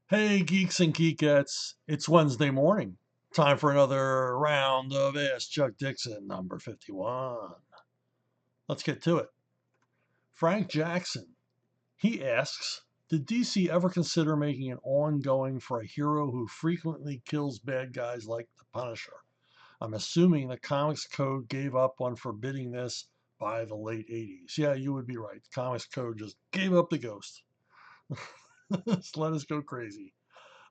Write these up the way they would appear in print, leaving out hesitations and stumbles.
Hey, geeks and geekettes, it's Wednesday morning. Time for another round of Ask Chuck Dixon, number 51. Let's get to it. Frank Jackson, he asks, did DC ever consider making an ongoing for a hero who frequently kills bad guys like the Punisher? I'm assuming the Comics Code gave up on forbidding this by the late 80s. Yeah, you would be right. The Comics Code just gave up the ghost. Just let us go crazy.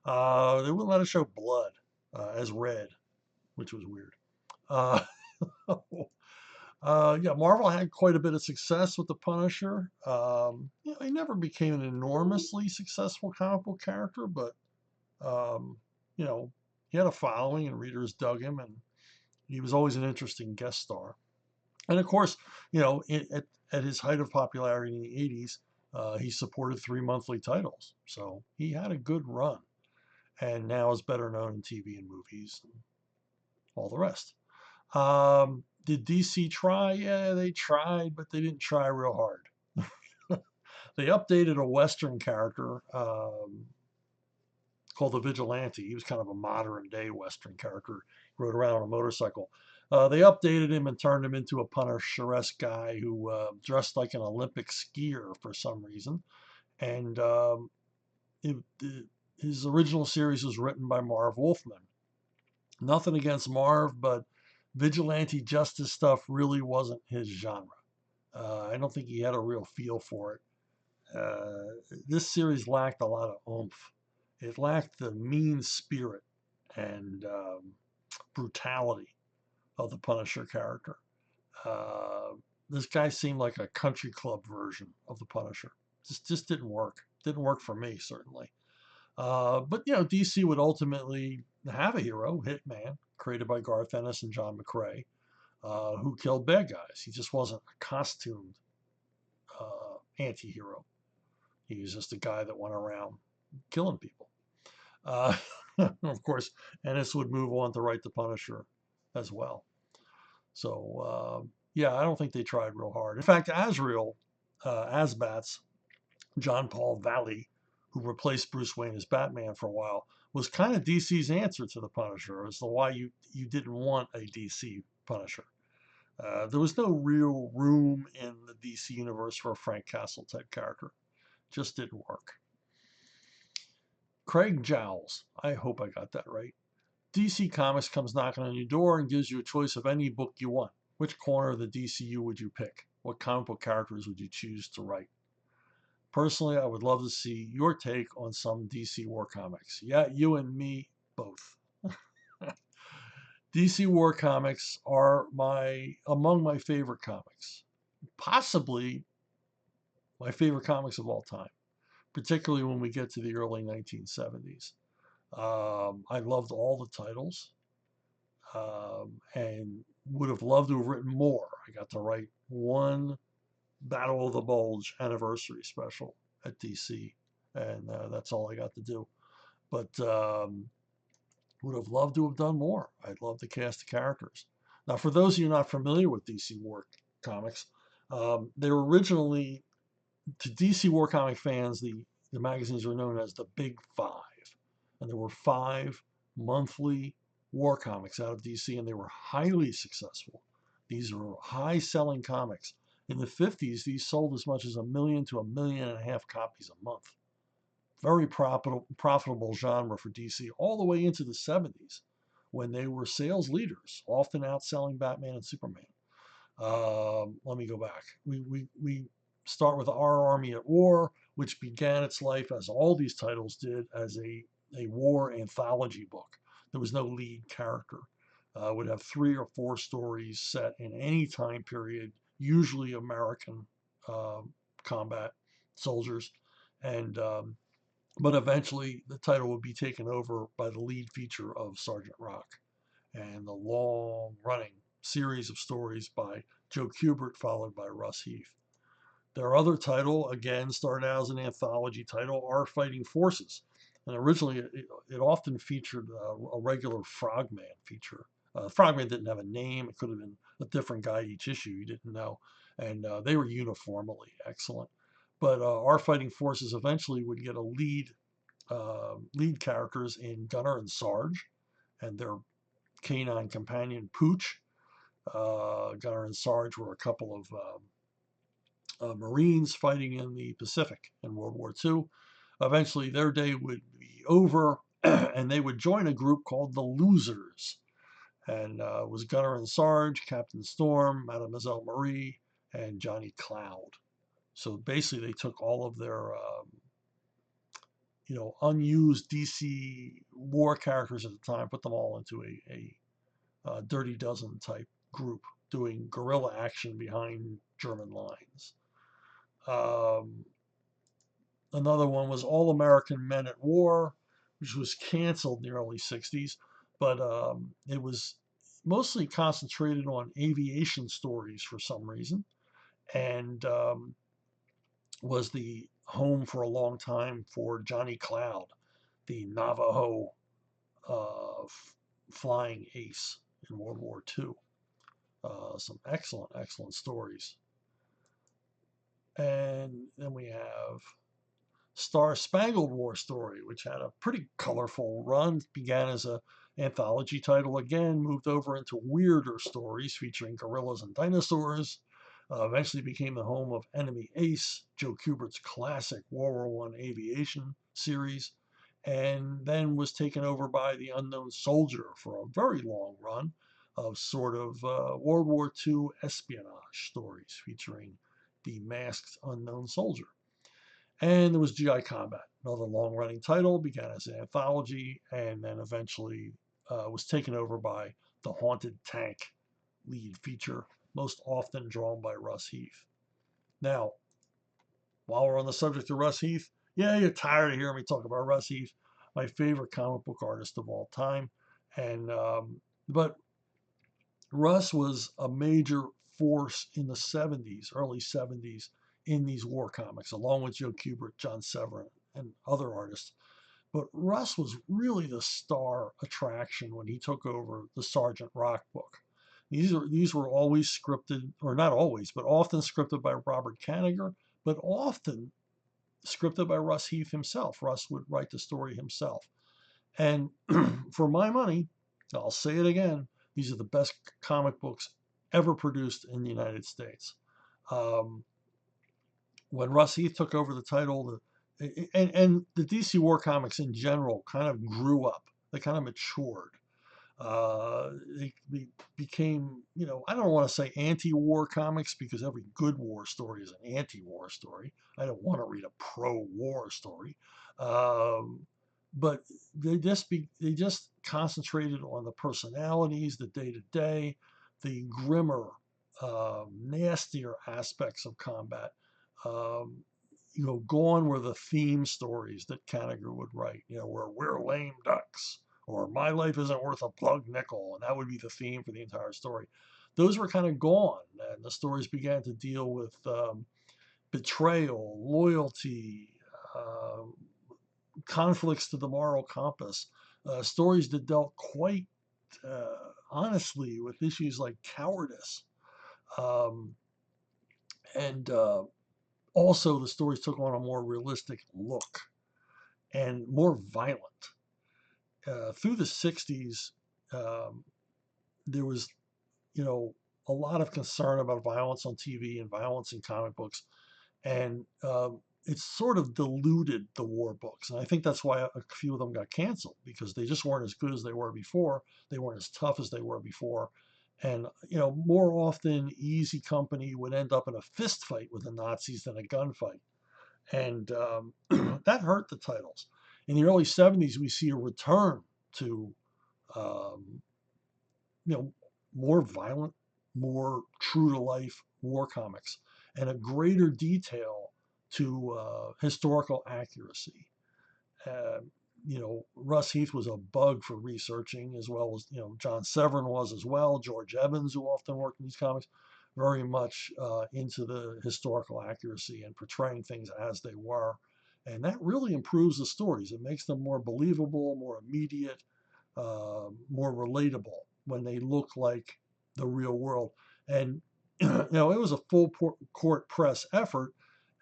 They wouldn't let us show blood as red, which was weird. Uh, yeah, Marvel had quite a bit of success with the Punisher. He never became an enormously successful comic book character, but um, you know, he had a following and readers dug him, and he was always an interesting guest star. And of course, at his height of popularity in the 80s, he supported three monthly titles, so he had a good run, and now is better known in TV and movies and all the rest. Did DC try? Yeah, they tried, but they didn't try real hard. They updated a Western character called the Vigilante. He was kind of a modern day Western character. He rode around on a motorcycle. They updated him and turned him into a Punisher-esque guy who dressed like an Olympic skier for some reason. And it, it, his original series was written by Marv Wolfman. Nothing against Marv, but vigilante justice stuff really wasn't his genre. I don't think he had a real feel for it. This series lacked a lot of oomph. It lacked the mean spirit and brutality of the Punisher character. Uh, this guy seemed like a country club version of the Punisher. Just didn't work. Didn't work for me, certainly. But DC would ultimately have a hero, Hitman, created by Garth Ennis and John McCrea, who killed bad guys. He just wasn't a costumed anti-hero. He was just a guy that went around killing people. Uh, of course, Ennis would move on to write the Punisher as well. So yeah, I don't think they tried real hard. In fact, Azrael, Asbats, John Paul Valley, who replaced Bruce Wayne as Batman for a while, was kind of DC's answer to the Punisher as to why you didn't want a DC Punisher. There was no real room in the DC universe for a Frank Castle type character. Just didn't work. Craig Jowls, I hope I got that right. DC Comics comes knocking on your door and gives you a choice of any book you want. Which corner of the DCU would you pick? What comic book characters would you choose to write? Personally, I would love to see your take on some DC War comics. Yeah, you and me both. DC War comics are among my favorite comics, possibly my favorite comics of all time, particularly when we get to the early 1970s. I loved all the titles and would have loved to have written more. I got to write one Battle of the Bulge anniversary special at DC, and that's all I got to do. But would have loved to have done more. I'd love to cast the characters. Now, for those of you not familiar with DC War comics, they were originally, to DC War comic fans, the magazines were known as the Big Five. And there were five monthly war comics out of DC, and they were highly successful. These were high selling comics. In the 50s, these sold as much as 1 million to 1.5 million copies a month. Very profitable genre for DC, all the way into the 70s when they were sales leaders, often outselling Batman and Superman. Let me go back. We start with Our Army at War, which began its life, as all these titles did, as a war anthology book. There was no lead character. Would have 3 or 4 stories set in any time period, usually American uh, combat soldiers, and but eventually the title would be taken over by the lead feature of Sergeant Rock and the long-running series of stories by Joe Kubert, followed by Russ Heath. Their other title, again, started out as an anthology title, Our Fighting Forces. And originally, it often featured a regular Frogman feature. Frogman didn't have a name. It could have been a different guy each issue. You didn't know. And they were uniformly excellent. But Our Fighting Forces eventually would get a lead lead characters in Gunner and Sarge and their canine companion Pooch. Gunner and Sarge were a couple of Marines fighting in the Pacific in World War II. Eventually, their day would be over, and they would join a group called the Losers. And it was Gunner and Sarge, Captain Storm, Mademoiselle Marie, and Johnny Cloud. So basically, they took all of their unused DC war characters at the time, put them all into a Dirty Dozen type group doing guerrilla action behind German lines. Um, Another one was All American Men at War, which was canceled in the early 60s, but it was mostly concentrated on aviation stories for some reason, and was the home for a long time for Johnny Cloud, the Navajo flying ace in World War II. Some excellent, excellent stories. And then we have Star Spangled War Story, which had a pretty colorful run. Began as an anthology title again, moved over into weirder stories featuring gorillas and dinosaurs. Eventually became the home of Enemy Ace, Joe Kubert's classic World War I aviation series, and then was taken over by the Unknown Soldier for a very long run of sort of World War II espionage stories featuring the masked unknown soldier. And there was GI Combat, another long running title, began as an anthology, and then eventually was taken over by the Haunted Tank lead feature, most often drawn by Russ Heath. Now, while we're on the subject of Russ Heath, yeah, you're tired of hearing me talk about Russ Heath, my favorite comic book artist of all time. And but Russ was a major force in the 70s, early 70s, in these war comics, along with Joe Kubert, John Severin, and other artists. But Russ was really the star attraction when he took over the Sergeant Rock book. These were always scripted, or not always, but often scripted by Robert Kanigher, but often scripted by Russ Heath himself. Russ would write the story himself. And for my money, I'll say it again, these are the best comic books ever produced in the United States. Um, when Russ Heath took over the title, and the DC War comics in general kind of grew up. They kind of matured. They became, I don't want to say anti-war comics because every good war story is an anti-war story. I don't want to read a pro-war story. Um, but they just concentrated on the personalities, the day to day, the grimmer, nastier aspects of combat. Um, gone were the theme stories that Kanigher would write. Where we're lame ducks, or my life isn't worth a plug nickel, and that would be the theme for the entire story. Those were kind of gone, and the stories began to deal with betrayal, loyalty, uh, conflicts to the moral compass, stories that dealt quite honestly with issues like cowardice. Um, and Also, the stories took on a more realistic look and more violent. Through the 60s, um, there was, you know, a lot of concern about violence on TV and violence in comic books. And it sort of diluted the war books. And I think that's why a few of them got canceled, because they just weren't as good as they were before. They weren't as tough as they were before. And, more often, Easy Company would end up in a fist fight with the Nazis than a gunfight. And that hurt the titles. In the early 70s, we see a return to, um, you know, more violent, more true to life war comics, and a greater detail to historical accuracy. Uh, Russ Heath was a bug for researching, as well as, John Severin was as well. George Evans, who often worked in these comics, very much into the historical accuracy and portraying things as they were. And that really improves the stories. It makes them more believable, more immediate, more relatable when they look like the real world. And it was a full court press effort,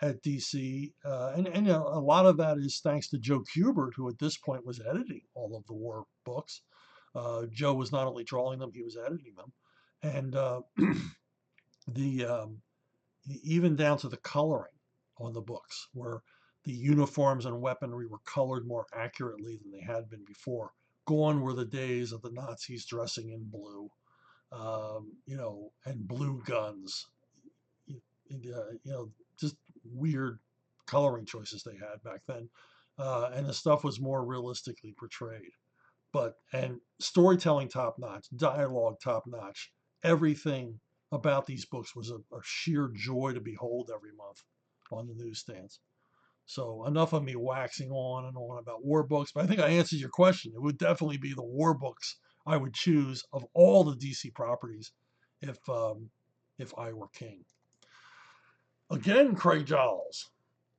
at DC, and you know, a lot of that is thanks to Joe Kubert, who at this point was editing all of the war books. Joe was not only drawing them; he was editing them, and the even down to the coloring on the books, where the uniforms and weaponry were colored more accurately than they had been before. Gone were the days of the Nazis dressing in blue, you know, and blue guns, you know, just weird coloring choices they had back then. And the stuff was more realistically portrayed. But, and storytelling top notch, dialogue top notch, everything about these books was a sheer joy to behold every month on the newsstands. So enough of me waxing on and on about war books, but I think I answered your question. It would definitely be the war books I would choose of all the DC properties if I were king. Again, Craig Giles,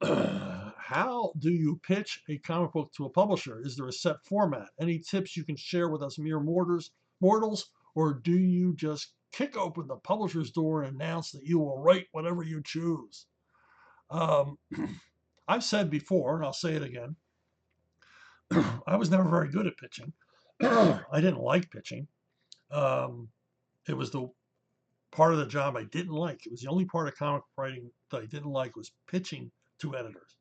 how do you pitch a comic book to a publisher? Is there a set format? Any tips you can share with us mere mortals, or do you just kick open the publisher's door and announce that you will write whatever you choose? Um, I've said before, and I'll say it again, I was never very good at pitching. I didn't like pitching. Um, it was the part of the job I didn't like. It was the only part of comic writing that I didn't like was pitching to editors.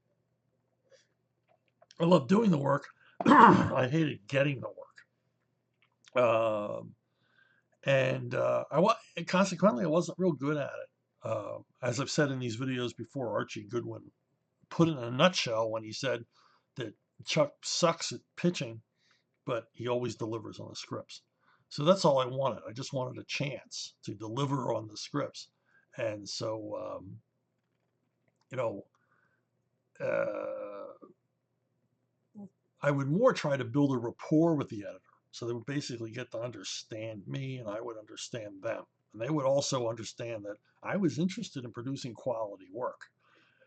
I loved doing the work. I hated getting the work. And consequently, I wasn't real good at it. As I've said in these videos before, Archie Goodwin put it in a nutshell when he said that Chuck sucks at pitching, but he always delivers on the scripts. So that's all I wanted. I just wanted a chance to deliver on the scripts. And so, you know, uh, I would more try to build a rapport with the editor. So they would basically get to understand me and I would understand them. And they would also understand that I was interested in producing quality work.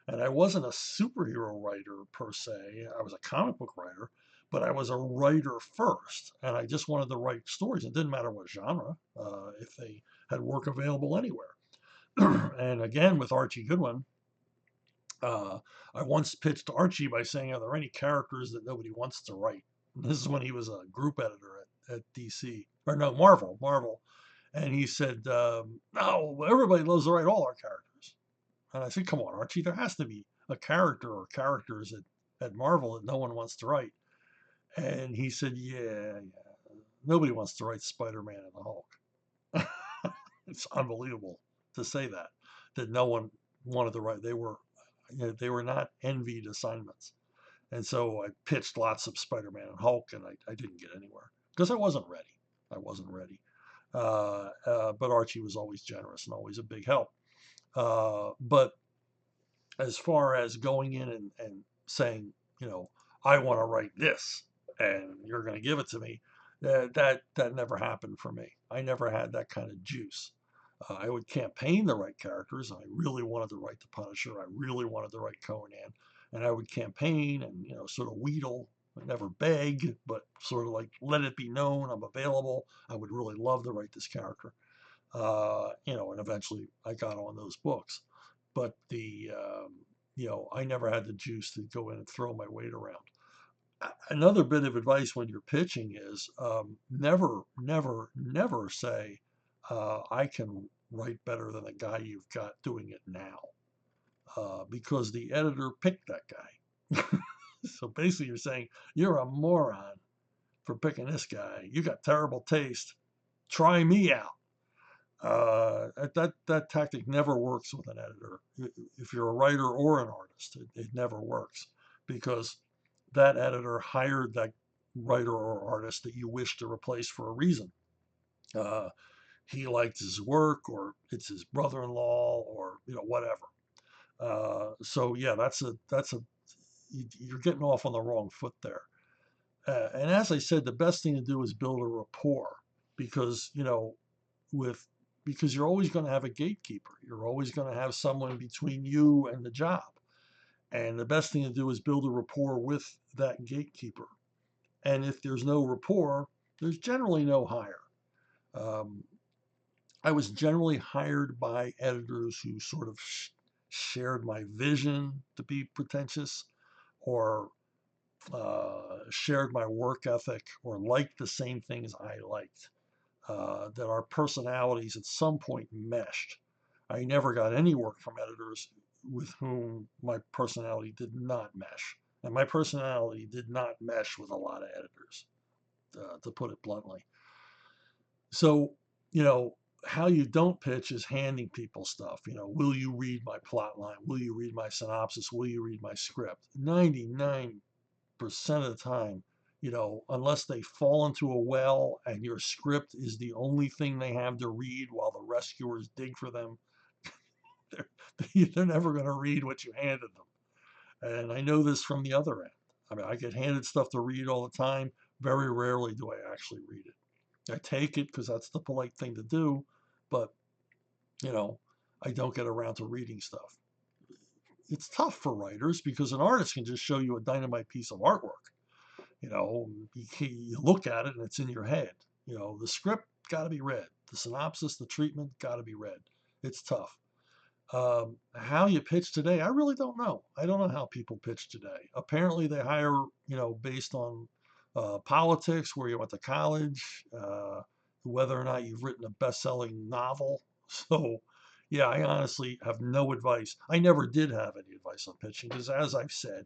And I wasn't a superhero writer per se. I was a comic book writer, but I was a writer first. And I just wanted to write stories. It didn't matter what genre, if they had work available anywhere. And again, with Archie Goodwin, I once pitched Archie by saying, "Are there any characters that nobody wants to write?" And this is when he was a group editor at DC, or no, Marvel. And he said, "No, everybody loves to write all our characters." And I said, "Come on, Archie, there has to be a character or characters at Marvel that no one wants to write." And he said, "Yeah, nobody wants to write Spider-Man and the Hulk." It's unbelievable to say that no one wanted to write. They were not envied assignments. And so I pitched lots of Spider-Man and Hulk, and I didn't get anywhere because I wasn't ready. I wasn't ready. But Archie was always generous and always a big help. But as far as going in and saying, you know, I want to write this and you're going to give it to me, that never happened for me. I never had that kind of juice. I would campaign the right characters. I really wanted to write the Punisher. I really wanted to write Conan, and I would campaign and sort of wheedle. I never beg, but sort of like let it be known I'm available. I would really love to write this character, and eventually I got on those books. But I never had the juice to go in and throw my weight around. Another bit of advice when you're pitching is never, never, never say, I can write better than the guy you've got doing it now, because the editor picked that guy. So basically, you're saying, you're a moron for picking this guy. You got terrible taste. Try me out. That tactic never works with an editor. If you're a writer or an artist, it never works, because that editor hired that writer or artist that you wish to replace for a reason. He liked his work, or it's his brother-in-law, or whatever. So yeah, you're getting off on the wrong foot there. And as I said, the best thing to do is build a rapport, because because you're always going to have a gatekeeper. You're always going to have someone between you and the job. And the best thing to do is build a rapport with that gatekeeper. And if there's no rapport, there's generally no hire. I was generally hired by editors who sort of shared my vision, to be pretentious, or shared my work ethic, or liked the same things I liked. That our personalities at some point meshed. I never got any work from editors with whom my personality did not mesh. And my personality did not mesh with a lot of editors, to put it bluntly. So, you know, how you don't pitch is handing people stuff. Will you read my plot line? Will you read my synopsis? Will you read my script? 99% of the time, unless they fall into a well and your script is the only thing they have to read while the rescuers dig for them, they're, they're never going to read what you handed them. And I know this from the other end. I mean, I get handed stuff to read all the time. Very rarely do I actually read it. I take it because that's the polite thing to do, but, you know, I don't get around to reading stuff. It's tough for writers because an artist can just show you a dynamite piece of artwork. You look at it and it's in your head. The script got to be read. The synopsis, the treatment got to be read. It's tough. How you pitch today, I really don't know. I don't know how people pitch today. Apparently, they hire, based on politics, where you went to college, whether or not you've written a best-selling novel. So, yeah, I honestly have no advice. I never did have any advice on pitching because, as I've said,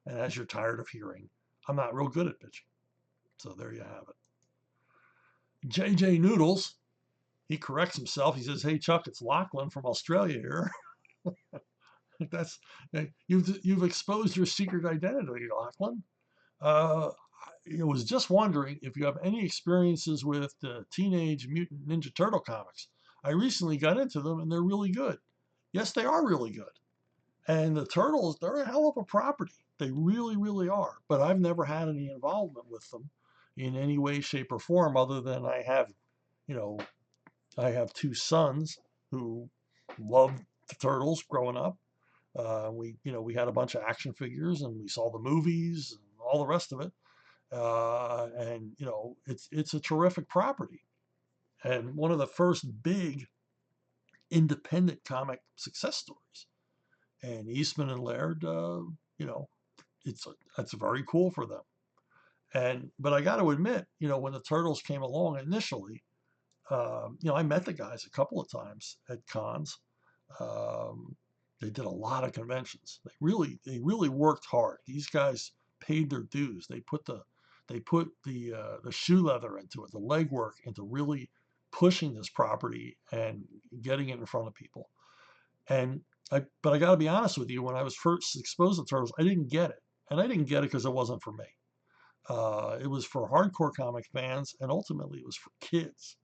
and as you're tired of hearing, I'm not real good at pitching. So there you have it. JJ Noodles, he corrects himself. He says, "Hey Chuck, it's Lachlan from Australia here." That's you've exposed your secret identity, Lachlan. Uh, I was just wondering if you have any experiences with the Teenage Mutant Ninja Turtle comics. I recently got into them and they're really good. Yes, they are really good. And the turtles, they're a hell of a property. They really, really are. But I've never had any involvement with them in any way, shape, or form, other than you know, I have two sons who loved the turtles growing up. We had a bunch of action figures and we saw the movies and all the rest of it. And it's a terrific property and one of the first big independent comic success stories. And Eastman and Laird, it's it's very cool for them. But I got to admit, when the Turtles came along initially, I met the guys a couple of times at cons. Um, they did a lot of conventions. They really worked hard. These guys paid their dues. They put the shoe leather into it, the legwork into really pushing this property and getting it in front of people. And but I got to be honest with you, when I was first exposed to Turtles, I didn't get it, and I didn't get it because it wasn't for me. It was for hardcore comic fans, and ultimately it was for kids.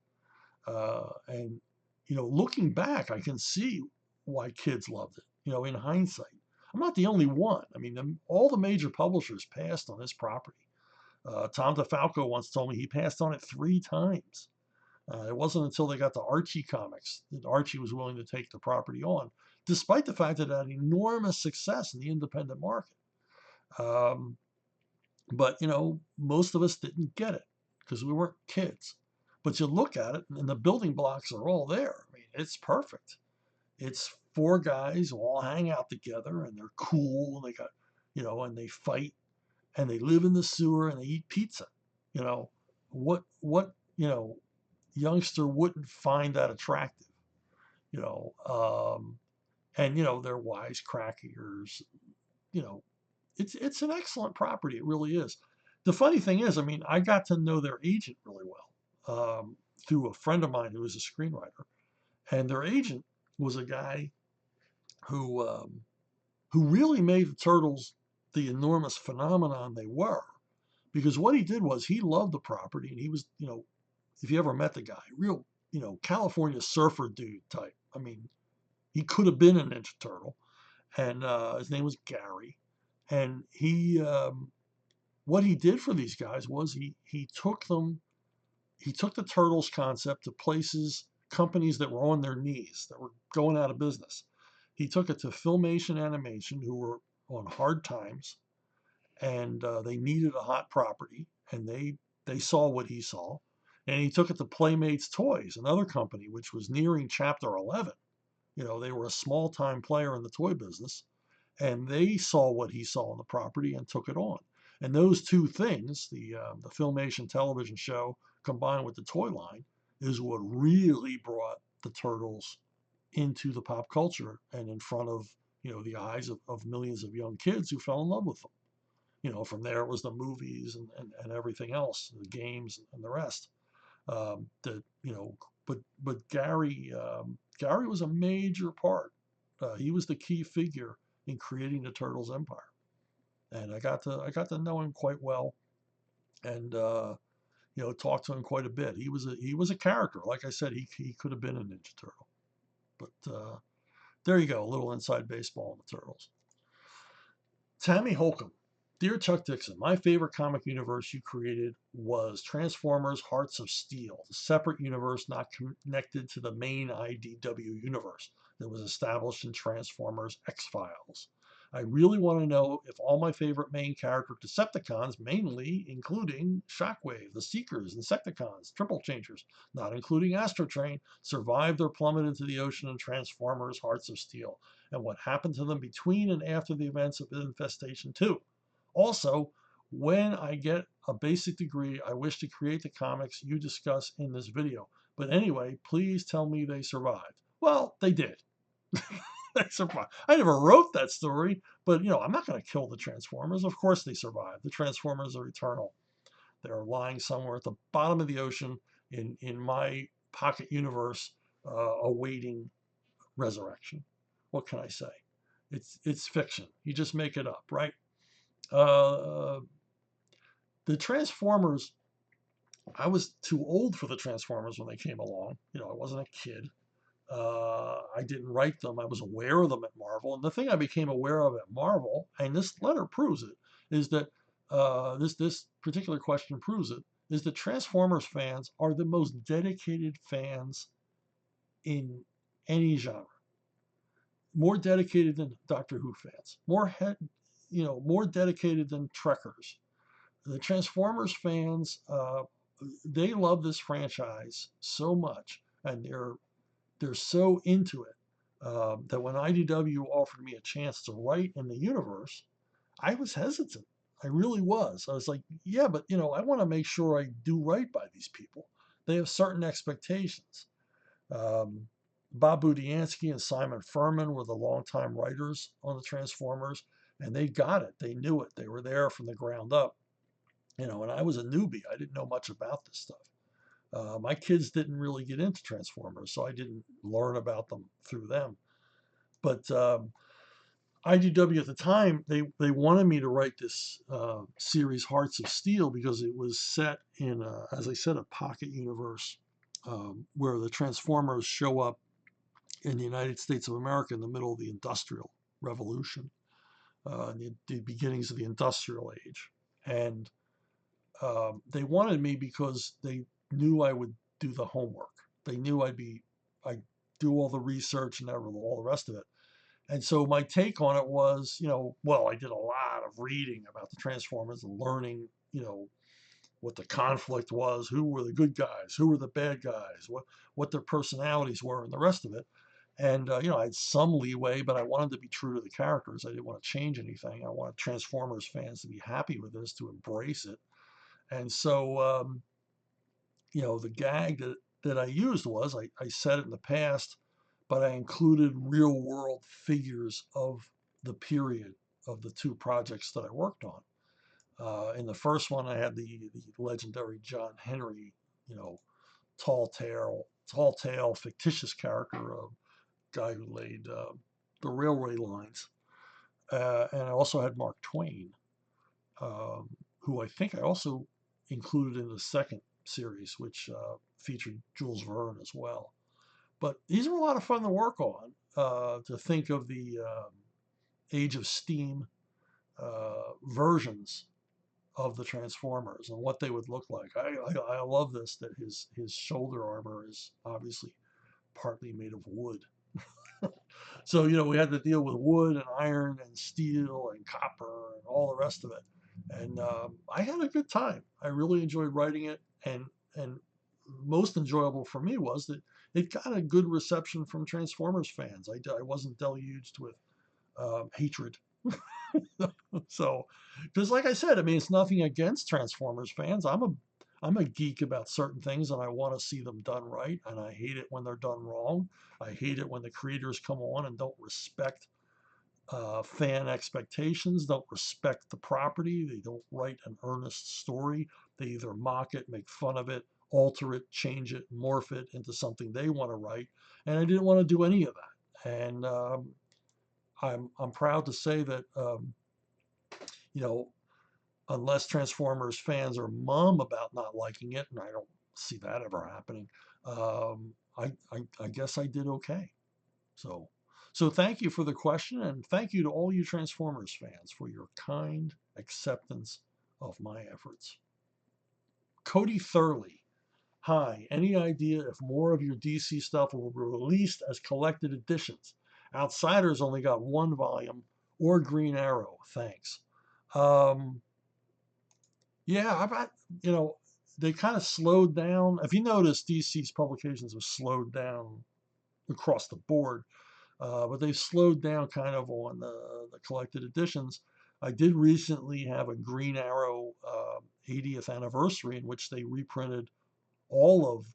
And looking back, I can see why kids loved it. In hindsight, I'm not the only one. I mean, all the major publishers passed on this property. Tom DeFalco once told me he passed on it 3 times. It wasn't until they got to Archie Comics that Archie was willing to take the property on, despite the fact that it had enormous success in the independent market. Um, but most of us didn't get it because we weren't kids. But you look at it, and the building blocks are all there. I mean, it's perfect. It's 4 guys who all hang out together, and they're cool, and they got, and they fight, and they live in the sewer, and they eat pizza. You know, what youngster wouldn't find that attractive? You know, and they're wisecrackers. You know, it's an excellent property. It really is. The funny thing is, I mean, I got to know their agent really well through a friend of mine who was a screenwriter, and their agent was a guy who who really made the turtles the enormous phenomenon they were. Because what he did was he loved the property, and he was, if you ever met the guy, real, California surfer dude type. I mean, he could have been a Ninja Turtle, and his name was Gary. And what he did for these guys was he took the Turtles concept to places, companies that were on their knees, that were going out of business. He took it to Filmation Animation, who were on hard times, and they needed a hot property, and they saw what he saw, and he took it to Playmates Toys, another company which was nearing Chapter 11, They were a small time player in the toy business, and they saw what he saw on the property and took it on. And those two things, the Filmation television show combined with the toy line, is what really brought the Turtles into the pop culture and in front of the eyes of millions of young kids who fell in love with them. From there it was the movies and everything else, the games and the rest. That but Gary was a major part. He was the key figure in creating the Turtles empire, and I got to know him quite well, and talked to him quite a bit. He was a character. Like I said, he could have been a Ninja Turtle. But there you go, a little inside baseball on the Turtles. Tammy Holcomb. Dear Chuck Dixon, my favorite comic universe you created was Transformers Hearts of Steel, the separate universe not connected to the main IDW universe that was established in Transformers X-Files. I really want to know if all my favorite main character Decepticons, mainly including Shockwave, the Seekers, Insecticons, Triple Changers, not including Astrotrain, survived or plummeted into the ocean in Transformers Hearts of Steel, and what happened to them between and after the events of Infestation 2. Also, when I get a basic degree, I wish to create the comics you discuss in this video. But anyway, please tell me they survived. Well, they did. They survived. I never wrote that story, but I'm not going to kill the Transformers. Of course they survived. The Transformers are eternal. They're lying somewhere at the bottom of the ocean in my pocket universe, awaiting resurrection. What can I say? It's fiction. You just make it up, right? Uh, the Transformers, I was too old for the Transformers when they came along. I wasn't a kid. I didn't write them. I was aware of them at Marvel. And the thing I became aware of at Marvel, and this letter proves it, is that this particular question proves it, is that Transformers fans are the most dedicated fans in any genre. More dedicated than Doctor Who fans. More dedicated than Trekkers. The Transformers fans, they love this franchise so much, and they're so into it, that when IDW offered me a chance to write in the universe, I was hesitant. I really was. I was like, yeah, but I want to make sure I do right by these people. They have certain expectations. Um, Bob Budiansky and Simon Furman were the longtime writers on the Transformers, and they got it. They knew it. They were there from the ground up. And I was a newbie. I didn't know much about this stuff. My kids didn't really get into Transformers, so I didn't learn about them through them. But IDW at the time, they wanted me to write this series, Hearts of Steel, because it was set in, as I said, a pocket universe, where the Transformers show up in the United States of America in the middle of the Industrial Revolution, the beginnings of the Industrial Age. And they wanted me because they knew I would do the homework. They knew I'd do all the research and all the rest of it. And so my take on it was, well, I did a lot of reading about the Transformers and learning, what the conflict was, who were the good guys, who were the bad guys, what their personalities were, and the rest of it. And I had some leeway, but I wanted to be true to the characters. I didn't want to change anything. I wanted Transformers fans to be happy with this, to embrace it. And so, the gag that I used was I said it in the past, but I included real world figures of the period of the two projects that I worked on. In the first one, I had the legendary John Henry, you know, tall tale, fictitious character, a guy who laid the railway lines. And I also had Mark Twain, who I think I also included in the second series, which featured Jules Verne as well. But these are a lot of fun to work on. To think of the Age of Steam versions of the Transformers and what they would look like. I love this, that his shoulder armor is obviously partly made of wood. So, we had to deal with wood and iron and steel and copper and all the rest of it. And I had a good time. I really enjoyed writing it. And most enjoyable for me was that it got a good reception from Transformers fans. I wasn't deluged with hatred. So, because like I said, I mean, it's nothing against Transformers fans. I'm a geek about certain things, and I want to see them done right. And I hate it when they're done wrong. I hate it when the creators come on and don't respect fan expectations, don't respect the property. They don't write an earnest story. They either mock it, make fun of it, alter it, change it, morph it into something they want to write. And I didn't want to do any of that. And I'm proud to say that you know, unless Transformers fans are mum about not liking it, and I don't see that ever happening, I guess I did okay. So, so thank you for the question, and thank you to all you Transformers fans for your kind acceptance of my efforts. Cody Thurley, hi. Any idea if more of your DC stuff will be released as collected editions? Outsiders only got one volume, or Green Arrow. Thanks. Um, yeah, you know, they kind of slowed down. If you notice, DC's publications have slowed down across the board, but they've slowed down kind of on the collected editions. I did recently have a Green Arrow 80th anniversary in which they reprinted all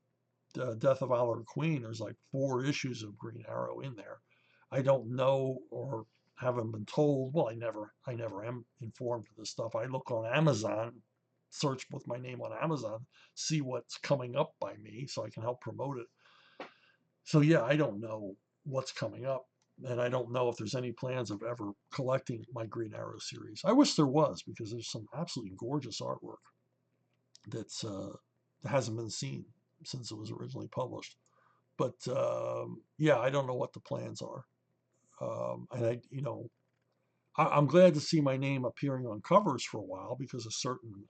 of Death of Oliver Queen. There's like 4 issues of Green Arrow in there. I don't know or haven't been told. Well, I never am informed of this stuff. I look on Amazon, search with my name on Amazon, see what's coming up by me so I can help promote it. So yeah, I don't know what's coming up, and I don't know if there's any plans of ever collecting my Green Arrow series. I wish there was, because there's some absolutely gorgeous artwork that's that hasn't been seen since it was originally published. But yeah, I don't know what the plans are, and I'm glad to see my name appearing on covers for a while, because a certain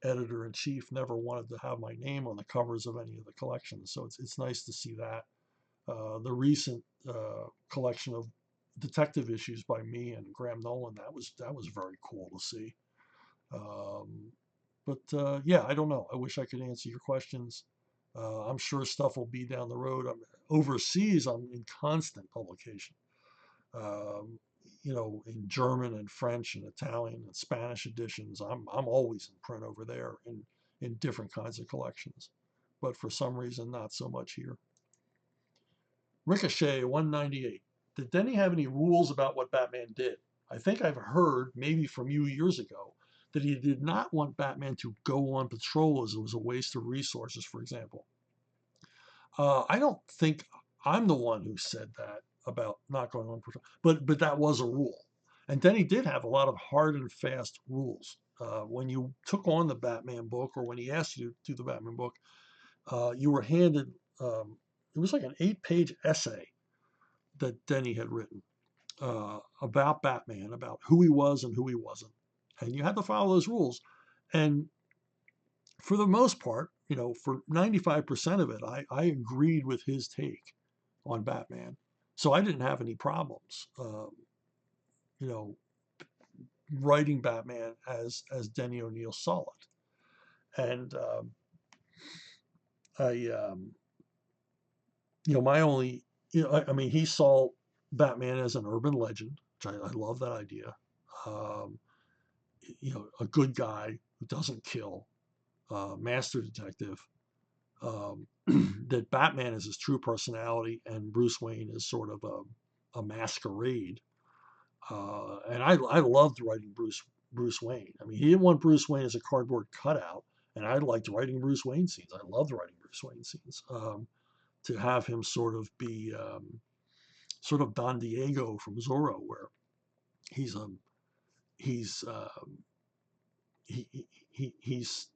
editor in chief never wanted to have my name on the covers of any of the collections. So it's nice to see that. The recent collection of detective issues by me and Graham Nolan, that was very cool to see. But yeah, I don't know. I wish I could answer your questions. I'm sure stuff will be down the road. Overseas, I'm in constant publication. Um, in German and French and Italian and Spanish editions. I'm always in print over there in different kinds of collections. But for some reason, not so much here. Ricochet 198. Did Denny have any rules about what Batman did? I think I've heard, maybe from you years ago, that he did not want Batman to go on patrol as it was a waste of resources, for example. I don't think I'm the one who said that about not going on patrol, but that was a rule. And Denny did have a lot of hard and fast rules. When you took on the Batman book, or when he asked you to do the Batman book, you were handed, it was like an 8-page essay that Denny had written about Batman, about who he was and who he wasn't. And you had to follow those rules. And for the most part, for 95% of it, I agreed with his take on Batman. So I didn't have any problems, you know, writing Batman as Denny O'Neil saw it. And I, my only, I mean, he saw Batman as an urban legend, which I love that idea. Um, a good guy who doesn't kill, master detective. That Batman is his true personality, and Bruce Wayne is sort of a masquerade. And I loved writing Bruce Wayne. I mean, he didn't want Bruce Wayne as a cardboard cutout, and I liked writing Bruce Wayne scenes. I loved writing Bruce Wayne scenes. To have him sort of be sort of Don Diego from Zorro, where he's he's he, he's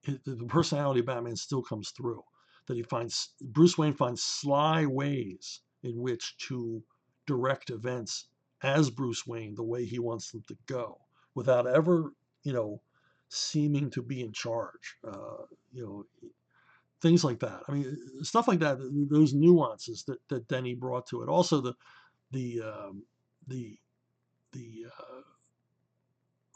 the personality of Batman still comes through. That Bruce Wayne finds sly ways in which to direct events as Bruce Wayne the way he wants them to go, without ever, seeming to be in charge. Things like that. I mean, stuff like that. Those nuances that Denny brought to it. Also, the the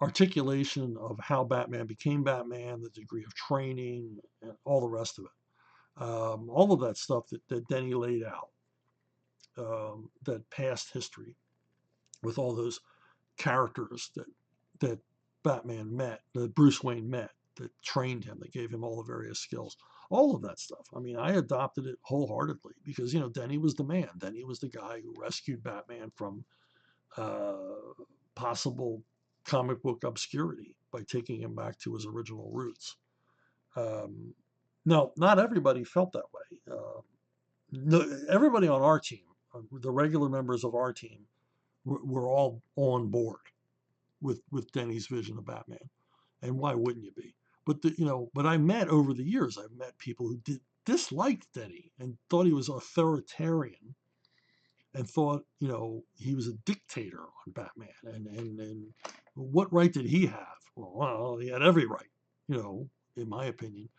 articulation of how Batman became Batman, the degree of training, and all the rest of it. All of that stuff that Denny laid out, that past history with all those characters that Batman met, that Bruce Wayne met, that trained him, that gave him all the various skills, all of that stuff. I mean, I adopted it wholeheartedly because Denny was the man. Denny was the guy who rescued Batman from uh, possible comic book obscurity by taking him back to his original roots. Um, no, not everybody felt that way. No, everybody on our team, the regular members of our team, were all on board with Denny's vision of Batman, and why wouldn't you be? But I met over the years. I've met people who disliked Denny and thought he was authoritarian and thought he was a dictator on Batman, and what right did he have? Well, he had every right, in my opinion.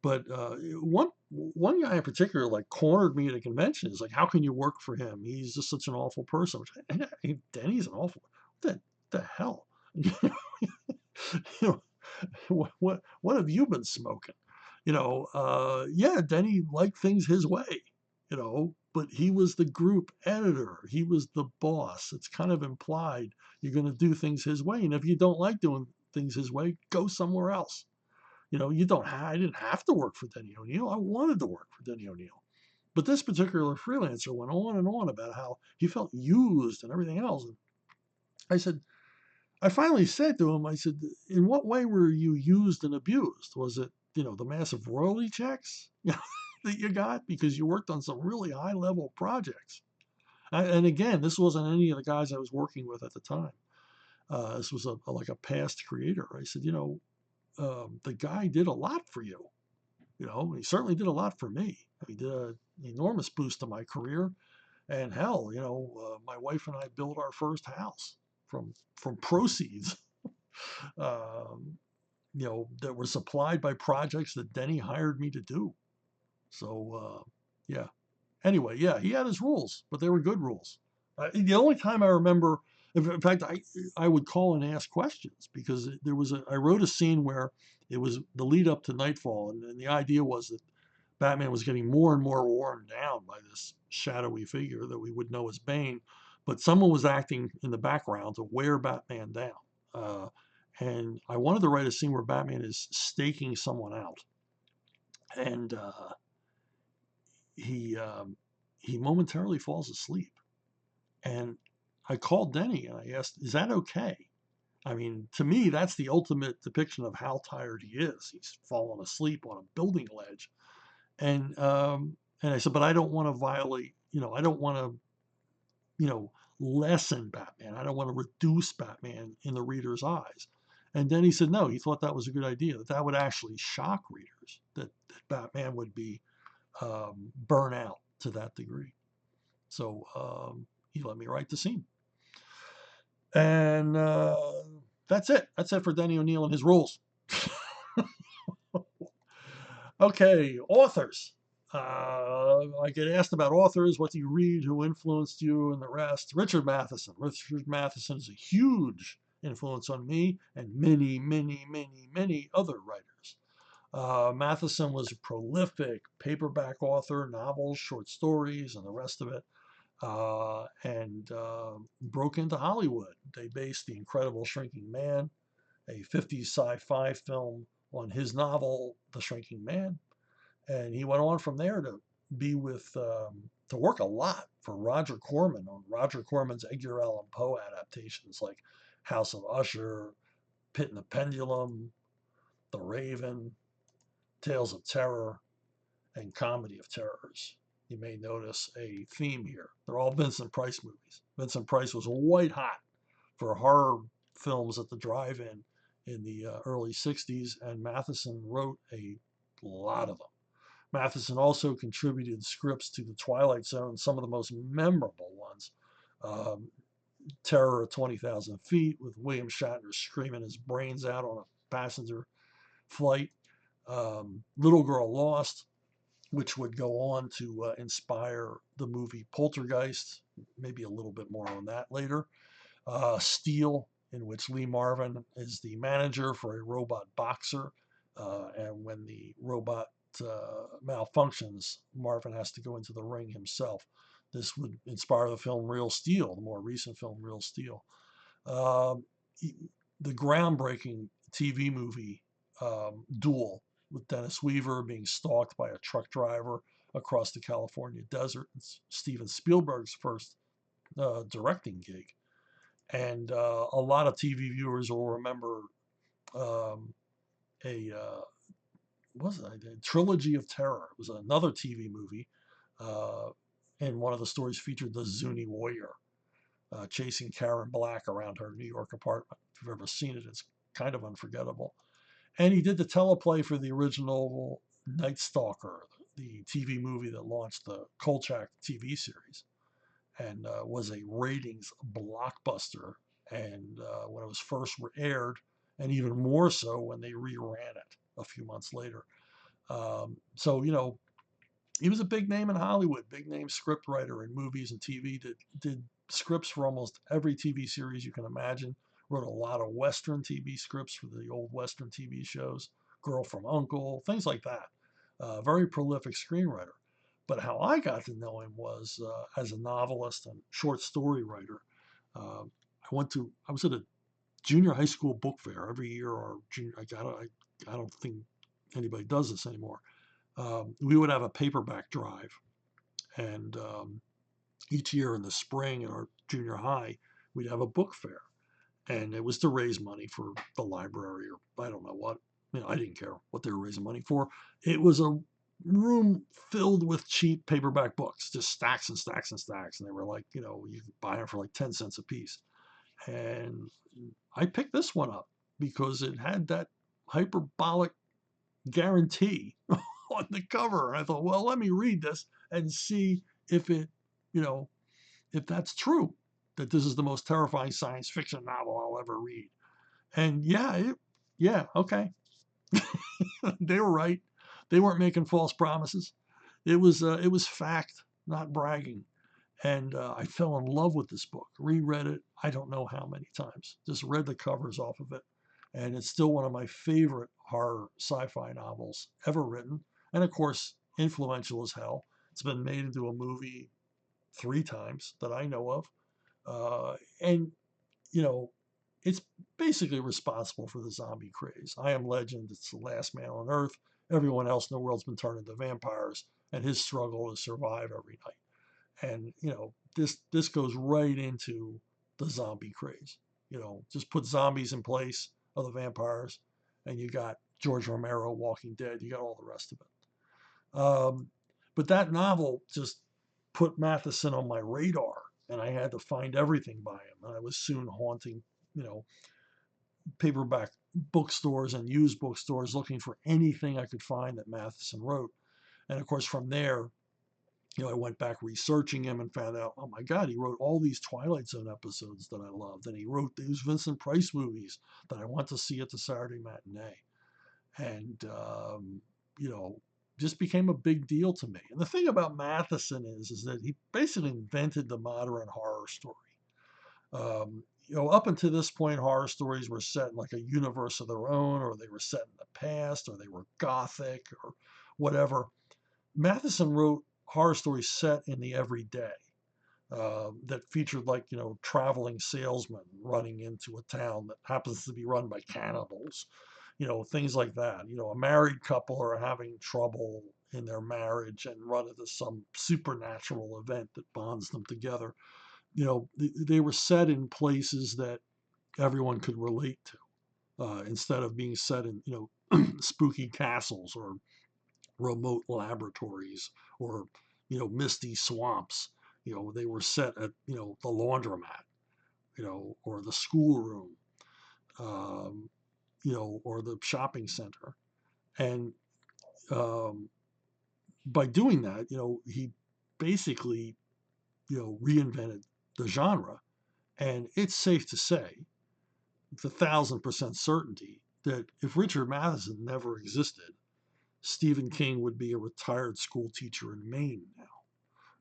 But one guy in particular like cornered me at a convention. Is like, how can you work for him? He's just such an awful person. Denny's an awful. What the hell? you what have you been smoking? Yeah, Denny liked things his way, but he was the group editor. He was the boss. It's kind of implied you're going to do things his way. And if you don't like doing things his way, go somewhere else. I didn't have to work for Denny O'Neil. I wanted to work for Denny O'Neil. But this particular freelancer went on and on about how he felt used and everything else. And I said, I finally said to him, I said, in what way were you used and abused? Was it, the massive royalty checks that you got because you worked on some really high level projects? And again, this wasn't any of the guys I was working with at the time. This was like a past creator. I said, the guy did a lot for you. He certainly did a lot for me. He did an enormous boost to my career. And hell, my wife and I built our first house from proceeds, that were supplied by projects that Denny hired me to do. So, yeah. Anyway, yeah, he had his rules, but they were good rules. The only time I remember, in fact, I would call and ask questions because I wrote a scene where it was the lead up to Nightfall, and the idea was that Batman was getting more and more worn down by this shadowy figure that we would know as Bane, but someone was acting in the background to wear Batman down. Uh, and I wanted to write a scene where Batman is staking someone out, and he he momentarily falls asleep. And I called Denny and I asked, "Is that okay?" I mean, to me, that's the ultimate depiction of how tired he is. He's fallen asleep on a building ledge, and I said, "But I don't want to violate. I don't want to, lessen Batman. I don't want to reduce Batman in the reader's eyes." And then he said, no, he thought that was a good idea, that would actually shock readers, that Batman would be burn out to that degree. So he let me write the scene. And that's it. That's it for Denny O'Neil and his rules. Okay, authors. I get asked about authors. What do you read? Who influenced you? And the rest. Richard Matheson. Richard Matheson is a huge influence on me and many, many, many, many other writers. Matheson was a prolific paperback author, novels, short stories, and the rest of it, and broke into Hollywood. They based The Incredible Shrinking Man, a 50s sci-fi film, on his novel, The Shrinking Man. And he went on from there to be to work a lot for Roger Corman on Roger Corman's Edgar Allan Poe adaptations like House of Usher, Pit and the Pendulum, The Raven, Tales of Terror, and Comedy of Terrors. You may notice a theme here. They're all Vincent Price movies. Vincent Price was white hot for horror films at the drive-in in the early 60s, and Matheson wrote a lot of them. Matheson also contributed scripts to The Twilight Zone, some of the most memorable ones. Um, Terror at 20,000 Feet, with William Shatner screaming his brains out on a passenger flight. Little Girl Lost, which would go on to inspire the movie Poltergeist. Maybe a little bit more on that later. Steel, in which Lee Marvin is the manager for a robot boxer. And when the robot malfunctions, Marvin has to go into the ring himself. This would inspire the film Real Steel, the more recent film Real Steel. Um, the groundbreaking TV movie Duel, with Dennis Weaver being stalked by a truck driver across the California desert. It's Steven Spielberg's first directing gig. And a lot of TV viewers will remember um, a was it a Trilogy of Terror. It was another TV movie, uh, and one of the stories featured the Zuni warrior chasing Karen Black around her New York apartment. If you've ever seen it, it's kind of unforgettable. And he did the teleplay for the original Night Stalker, the TV movie that launched the Kolchak TV series, and was a ratings blockbuster. And when it was first aired, and even more so when they reran it a few months later. So, he was a big name in Hollywood, big name script writer in movies and TV. Did scripts for almost every TV series you can imagine. Wrote a lot of Western TV scripts for the old Western TV shows, Girl from Uncle, things like that. Very prolific screenwriter. But how I got to know him was as a novelist and short story writer. Uh, I was at a junior high school book fair every year, or junior. I don't think anybody does this anymore. We would have a paperback drive, and each year in the spring in our junior high, we'd have a book fair, and it was to raise money for the library, or I don't know what. I didn't care what they were raising money for. It was a room filled with cheap paperback books, just stacks and stacks and stacks, and they were like, you could buy them for like 10 cents a piece. And I picked this one up because it had that hyperbolic guarantee on the cover. And I thought, well, let me read this and see if you know, if that's true, that this is the most terrifying science fiction novel I'll ever read. And yeah, okay. They were right. They weren't making false promises. It was fact, not bragging. And I fell in love with this book. Reread it, I don't know how many times. Just read the covers off of it, and it's still one of my favorite horror sci-fi novels ever written. And of course, influential as hell. It's been made into a movie 3 times that I know of, and you know, it's basically responsible for the zombie craze. I Am Legend. It's the last man on Earth. Everyone else in the world's been turned into vampires, and his struggle to survive every night. And this goes right into the zombie craze. Just put zombies in place of the vampires, and you got George Romero, Walking Dead. You got all the rest of it. But that novel just put Matheson on my radar, and I had to find everything by him. And I was soon haunting, you know, paperback bookstores and used bookstores looking for anything I could find that Matheson wrote. And of course, from there, I went back researching him and found out, oh my God, he wrote all these Twilight Zone episodes that I loved. And he wrote these Vincent Price movies that I went to see at the Saturday matinee. And, you know, just became a big deal to me. And the thing about Matheson is that he basically invented the modern horror story. Up until this point, horror stories were set in like a universe of their own, or they were set in the past, or they were gothic, or whatever. Matheson wrote horror stories set in the everyday that featured traveling salesmen running into a town that happens to be run by cannibals, things like that. A married couple are having trouble in their marriage and run into some supernatural event that bonds them together. They were set in places that everyone could relate to, instead of being set in spooky castles or remote laboratories or misty swamps. They were set at the laundromat, or the schoolroom, um, or the shopping center. And um, by doing that, he basically reinvented the genre. And it's safe to say, with 1,000% certainty, that if Richard Matheson never existed, Stephen King would be a retired school teacher in Maine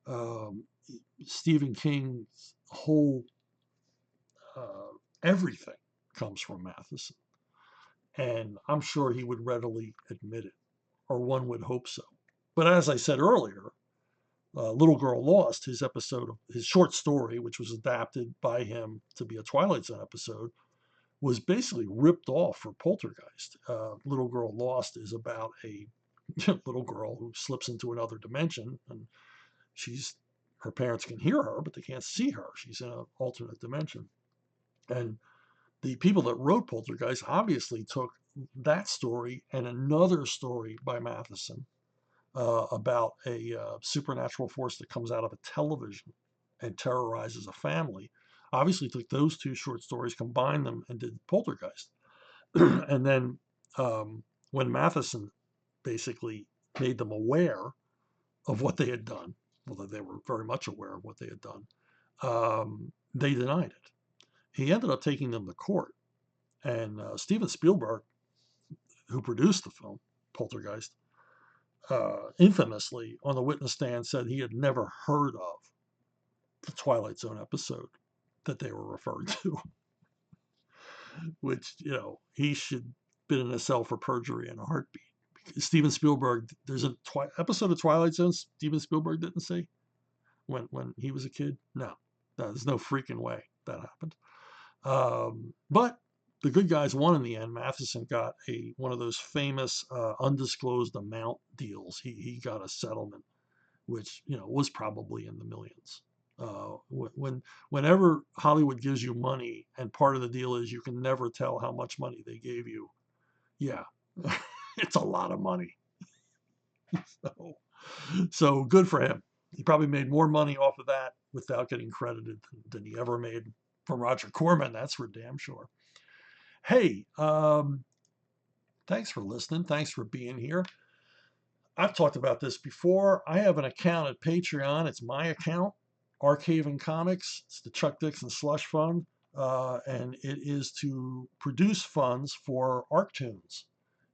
now. Stephen King's whole everything comes from Matheson. And I'm sure he would readily admit it, or one would hope so. But as I said earlier, Little Girl Lost, his episode of his short story, which was adapted by him to be a Twilight Zone episode, was basically ripped off for Poltergeist. Little Girl Lost is about a little girl who slips into another dimension, and her parents can hear her, but they can't see her. She's in an alternate dimension. And the people that wrote Poltergeist obviously took that story and another story by Matheson about a supernatural force that comes out of a television and terrorizes a family. Obviously, took those two short stories, combined them, and did Poltergeist. And then when Matheson basically made them aware of what they had done, although they were very much aware of what they had done, they denied it. He ended up taking them to court. And Steven Spielberg, who produced the film Poltergeist, infamously on the witness stand said he had never heard of the Twilight Zone episode that they were referring to, which, he should been in a cell for perjury in a heartbeat. Steven Spielberg, there's an episode of Twilight Zone Steven Spielberg didn't see when he was a kid. No, there's no freaking way that happened. But the good guys won in the end. Matheson got one of those famous undisclosed amount deals. He got a settlement, which was probably in the millions. Whenever Hollywood gives you money, and part of the deal is you can never tell how much money they gave you. Yeah, it's a lot of money. So good for him. He probably made more money off of that without getting credited than he ever made from Roger Corman. That's for damn sure. Hey, thanks for listening. Thanks for being here. I've talked about this before. I have an account at Patreon. It's my account, Archaven Comics. It's the Chuck Dixon Slush Fund. And it is to produce funds for ArcToons,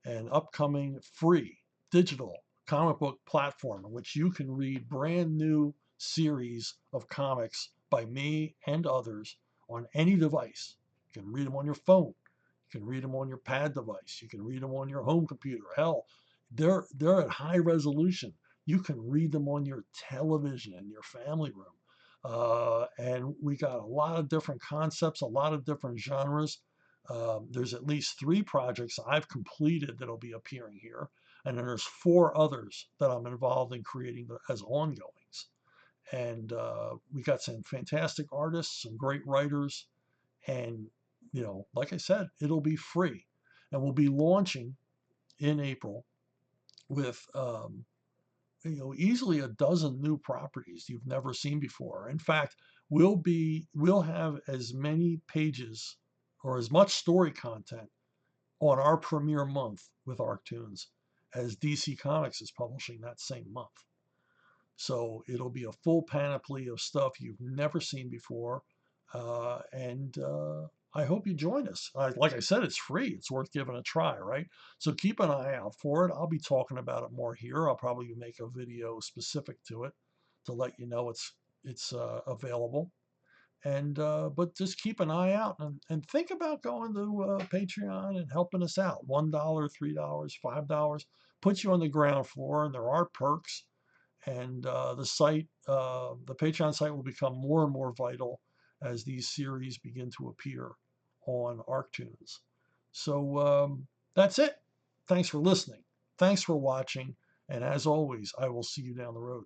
an upcoming free digital comic book platform in which you can read brand new series of comics by me and others on any device. You can read them on your phone. You can read them on your pad device. You can read them on your home computer. Hell, they're at high resolution. You can read them on your television in your family room. And we got a lot of different concepts, a lot of different genres. There's at least 3 projects I've completed that'll be appearing here. And then there's 4 others that I'm involved in creating as ongoings. And we got some fantastic artists, some great writers. And, like I said, it'll be free. And we'll be launching in April with easily a dozen new properties you've never seen before. In fact, we'll have as many pages or as much story content on our premiere month with ArcToons as DC Comics is publishing that same month. So it'll be a full panoply of stuff you've never seen before. And I hope you join us. Like I said, it's free. It's worth giving a try, right? So keep an eye out for it. I'll be talking about it more here. I'll probably make a video specific to it to let you know it's available. And but just keep an eye out and think about going to Patreon and helping us out. $1, $3, $5 puts you on the ground floor, and there are perks. And the Patreon site will become more and more vital as these series begin to appear on ArcToons. So that's it. Thanks for listening. Thanks for watching. And as always, I will see you down the road.